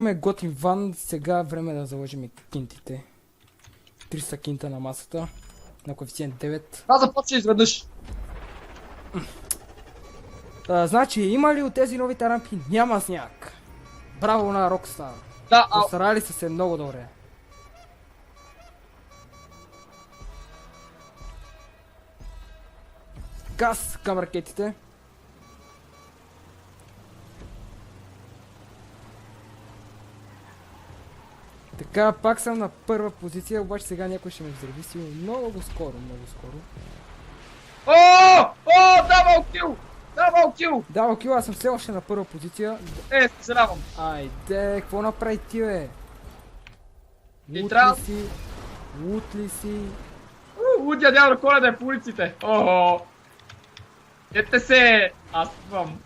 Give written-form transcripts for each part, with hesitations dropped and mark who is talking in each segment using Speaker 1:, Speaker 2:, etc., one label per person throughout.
Speaker 1: имаме готин ван, сега време да заложим кинтите. 300 кинта на масата, на коефициент 9.
Speaker 2: Започва изведнъж.
Speaker 1: Значи, има ли от тези новите рамки? Няма сняг. Браво на Rockstar.
Speaker 2: Да,
Speaker 1: Постарали са се много добре. Газ към ракетите. Така, пак съм на първа позиция, обаче сега някой ще ме взриви силно. Много скоро, много скоро.
Speaker 2: Дабъл кил! Дабъл кил!
Speaker 1: Дабъл кил, аз съм все още на първа позиция.
Speaker 2: Съжалявам.
Speaker 1: Айде, какво направи ти, бе? Лут ли си?
Speaker 2: Лудя дядо Коледа е по улиците. Ете се! Аз идвам.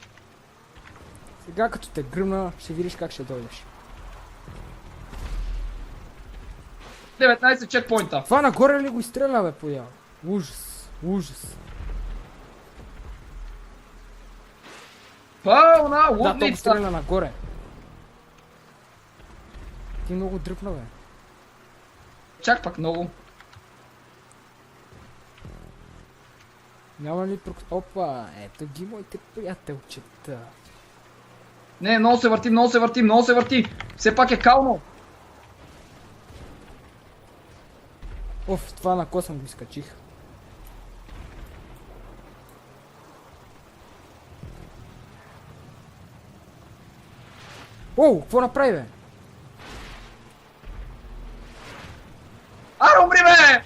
Speaker 1: Сега като те гръмна, ще видиш как ще дойдеш.
Speaker 2: 19 чекпоинта.
Speaker 1: Това нагоре ли го изстреля, бе, поява? Ужас, ужас.
Speaker 2: Пълна
Speaker 1: Да, то го
Speaker 2: лудница.
Speaker 1: стреля нагоре. Ти много дръпна, бе.
Speaker 2: Чак пак много.
Speaker 1: Няма ли Опа, ето ги моите приятелчета.
Speaker 2: Не, много се върти, много се върти, много се върти. Все пак е кално.
Speaker 1: Оф, това на косъм го изкачих. Оу, какво направи, бе?
Speaker 2: Аре, умри, бе!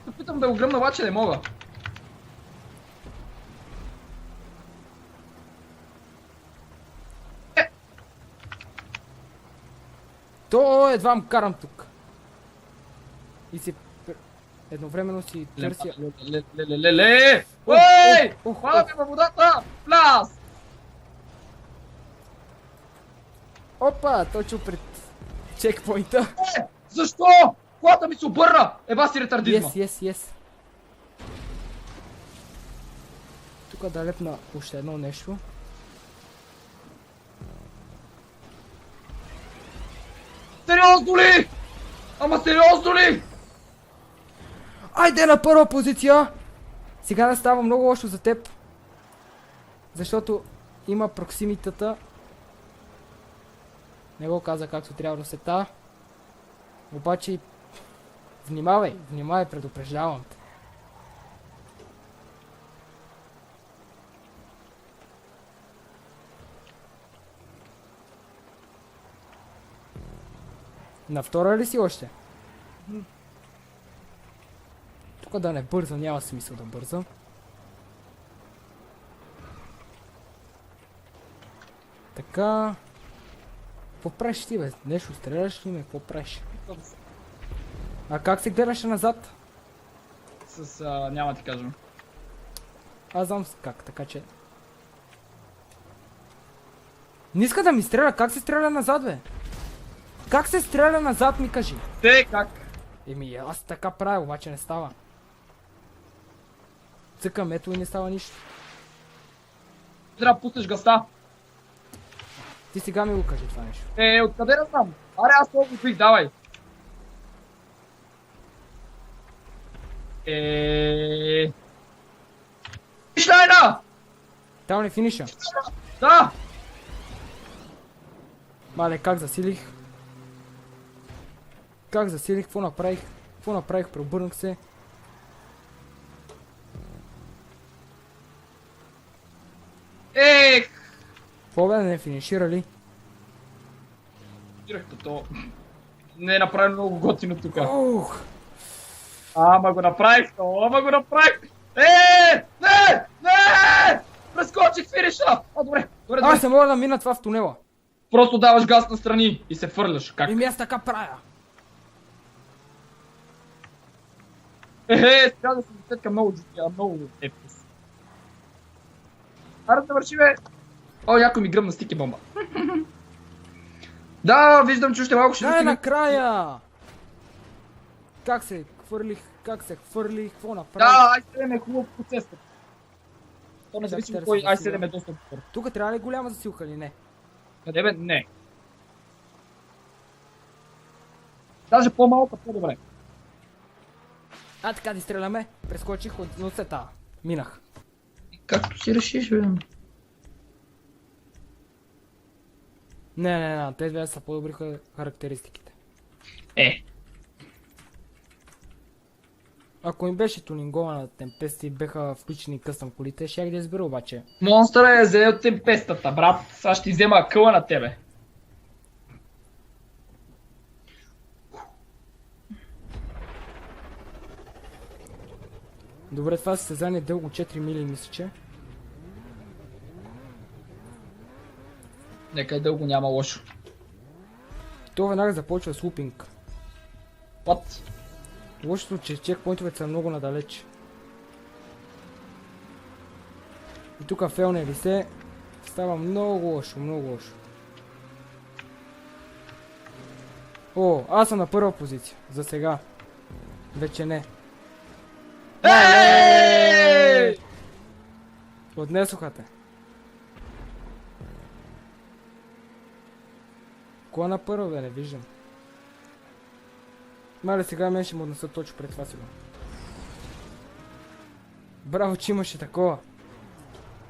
Speaker 2: Опитам да го гръмна, обаче не мога.
Speaker 1: То едва му карам тук. И си... Едновременно си търся...
Speaker 2: Леле! Ой! Хвала ми във водата! Пляс!
Speaker 1: Опа, точно пред чекпоинта.
Speaker 2: Защо? Колата ми се обърна! Еба си ретардизма.
Speaker 1: Yes. Тук да лепна още едно нещо.
Speaker 2: Сериозно ли? Ама сериозно ли?
Speaker 1: Айде на първа позиция! Сега не става много лошо за теб. Защото има проксимитата. Не го каза както трябва да се та. Обаче... Внимавай, предупреждавам те. На втора ли си още? Тук да не бързам, няма смисъл да бързам. Така... Какво правиш ти, бе? Нещо стреляш ли ме? Какво правиш? А как се гледаше назад?
Speaker 2: Няма ти кажем.
Speaker 1: Аз знам как, така че... Не иска да ми стреля, как се стреля назад, бе? Как се стреля назад, ми кажи?
Speaker 2: Те как?
Speaker 1: Еми, аз така правя, обаче не става. Цъкам, ето и не става нищо.
Speaker 2: Трябва да пуснеш гъста.
Speaker 1: Ти сега ми го кажи това нещо.
Speaker 2: Откъде да знам? Аре, аз това го бих, давай. Финишлайна!
Speaker 1: Там ли финиша?
Speaker 2: Да!
Speaker 1: Мале, как засилих? Как засилих? Какво направих? Какво направих? Преобърнах се. Какво бе, не финишира ли?
Speaker 2: То не е направено много готино тук.
Speaker 1: Ух!
Speaker 2: Ама го направих! Не! Прескочих финиша! Добре.
Speaker 1: Аз не мога да мина това в тунела.
Speaker 2: Просто даваш газ настрани и се фърляш. Как?
Speaker 1: Еми аз така правя.
Speaker 2: Трябва да се засетка много епис. Аре да върши, бе! Някой ми гръмна стики бомба. Да, виждам, че още малко ще достигна.
Speaker 1: Накрая! Как се хвърлих, какво направих?
Speaker 2: Да, i7 е хубав процес. То независимо кой i7 е доста добър.
Speaker 1: Тук трябва ли голяма засилка или не?
Speaker 2: Къде бе? Не. Даже по-малко, по-добре.
Speaker 1: А, така ти стреляме. Прескочих от ноцета. Минах.
Speaker 2: Както си решиш, бе.
Speaker 1: Не, тези две са по-добри характеристиките. Ако им беше тунингована на Темпест и беха включени къстъм колите, щях да избера обаче.
Speaker 2: Монстъра е взе от Темпестата, брат. Сега ще ти взема акъла на тебе.
Speaker 1: Добре, това състезание е дълго 4 мили, мисля, че.
Speaker 2: Нека е дълго, няма лошо.
Speaker 1: То веднага започва с лупинг.
Speaker 2: What?
Speaker 1: Лошото, че чекпоинтовете са много надалеч. И тук фелне ли се, става много лошо, много лошо. О, аз съм на първа позиция, за сега. Вече не. Отнесоха те. Кой е на първа, бе, не виждам. Мале, сега мен ще му отнеса точно пред това сега. Браво, че имаше такова.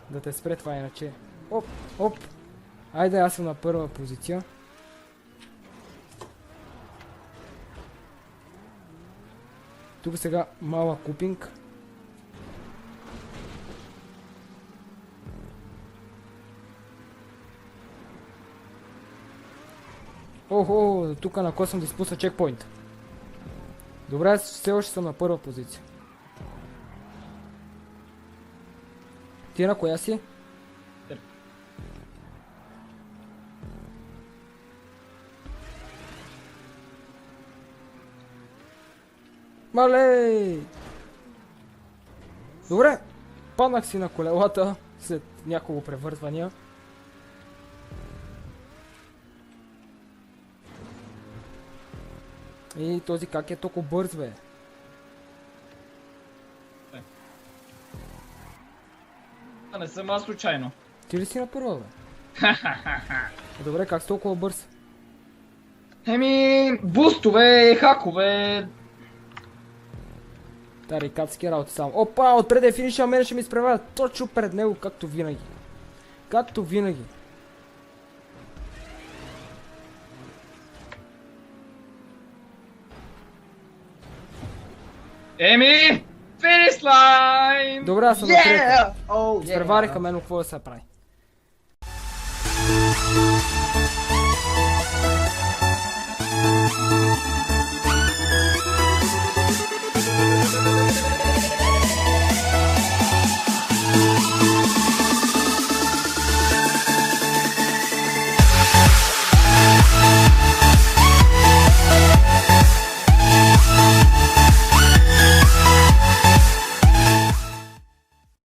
Speaker 1: Да те спре това иначе. Оп, оп. Айде, аз съм на първа позиция. Тук сега малък купинг. Охо, тук на кой съм да изпусна чекпоинт. Добре, аз все още съм на първа позиция. Ти на коя си? Мале! Добре, паднах си на колелата след няколко превързвания. И този как е толкова бърз, бе?
Speaker 2: Не съм аз случайно.
Speaker 1: Ти ли си на първа, бе? Добре, как си толкова бърз?
Speaker 2: Еми, бустове, хакове.
Speaker 1: Тарикатски работи само. Опа, отпред е финиша, мене ще ми изправя точно пред него, както винаги. Както винаги.
Speaker 2: Еми, финиш лайн!
Speaker 1: Добре, аз съм на трета. Изпревариха мен, какво да се прави.